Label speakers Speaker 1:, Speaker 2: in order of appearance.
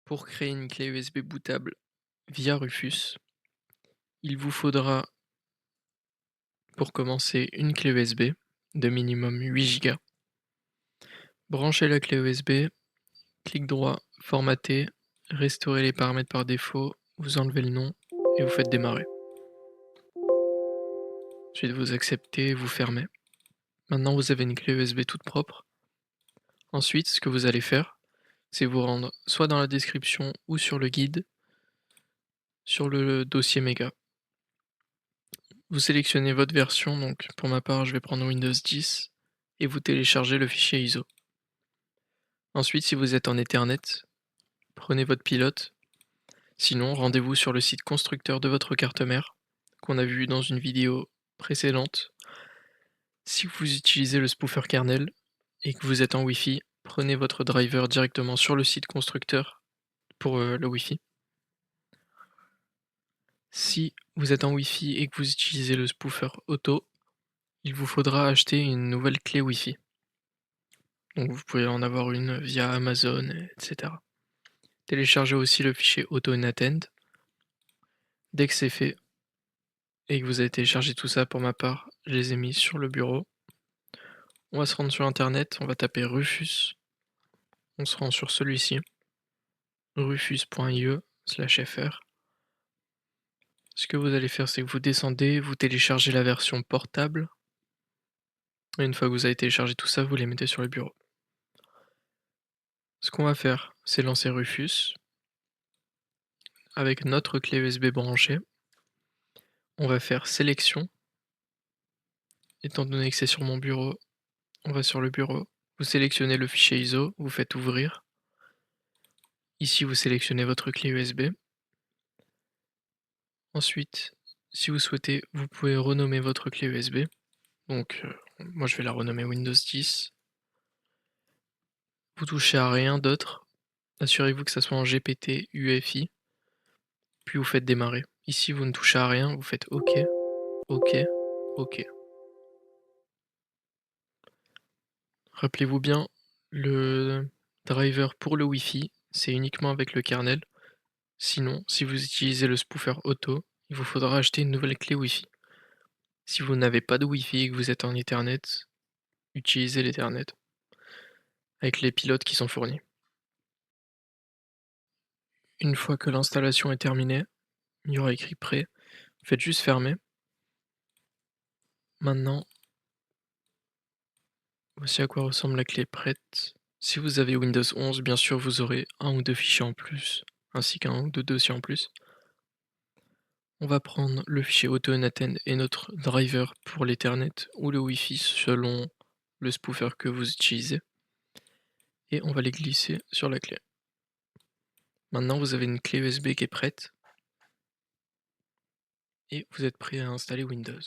Speaker 1: Pour créer une clé USB bootable via Rufus, il vous faudra pour commencer une clé USB de minimum 8 Go. Branchez la clé USB, clic droit, formater, restaurer les paramètres par défaut, vous enlevez le nom et vous faites démarrer. Ensuite vous acceptez, vous fermez. Maintenant vous avez une clé USB toute propre. Ensuite ce que vous allez faire, c'est vous rendre soit dans la description ou sur le guide, sur le dossier méga. Vous sélectionnez votre version, donc pour ma part je vais prendre Windows 10 et vous téléchargez le fichier ISO. Ensuite si vous êtes en Ethernet, prenez votre pilote, sinon rendez-vous sur le site constructeur de votre carte mère, qu'on a vu dans une vidéo précédente. Si vous utilisez le spoofer kernel et que vous êtes en Wi-Fi, prenez votre driver directement sur le site constructeur pour le Wi-Fi. Si vous êtes en Wi-Fi et que vous utilisez le spoofer auto, il vous faudra acheter une nouvelle clé Wi-Fi. Donc vous pouvez en avoir une via Amazon, etc. Téléchargez aussi le fichier AutoInAttend. Dès que c'est fait et que vous avez téléchargé tout ça, pour ma part, je les ai mis sur le bureau. On va se rendre sur internet, on va taper Rufus, on se rend sur celui-ci, rufus.ie/fr. Ce que vous allez faire, c'est que vous descendez, vous téléchargez la version portable, et une fois que vous avez téléchargé tout ça, vous les mettez sur le bureau. Ce qu'on va faire, c'est lancer Rufus avec notre clé USB branchée. On va faire sélection. Étant donné que c'est sur mon bureau, on va sur le bureau. Vous sélectionnez le fichier ISO, vous faites ouvrir. Ici, vous sélectionnez votre clé USB. Ensuite, si vous souhaitez, vous pouvez renommer votre clé USB. Donc, moi je vais la renommer Windows 10. Vous touchez à rien d'autre. Assurez-vous que ça soit en GPT UEFI. Puis vous faites démarrer. Ici, vous ne touchez à rien, vous faites OK, OK, OK. Rappelez-vous bien, le driver pour le Wi-Fi, c'est uniquement avec le kernel. Sinon, si vous utilisez le spoofer auto, il vous faudra acheter une nouvelle clé Wi-Fi. Si vous n'avez pas de Wi-Fi et que vous êtes en Ethernet, utilisez l'Ethernet avec les pilotes qui sont fournis. Une fois que l'installation est terminée, il y aura écrit prêt. Faites juste fermer. Maintenant, voici à quoi ressemble la clé prête. Si vous avez Windows 11, bien sûr, vous aurez un ou deux fichiers en plus, ainsi qu'un ou deux dossiers en plus. On va prendre le fichier AutoInAttend et notre driver pour l'Ethernet ou le Wi-Fi selon le spoofer que vous utilisez. Et on va les glisser sur la clé. Maintenant, vous avez une clé USB qui est prête et vous êtes prêt à installer Windows.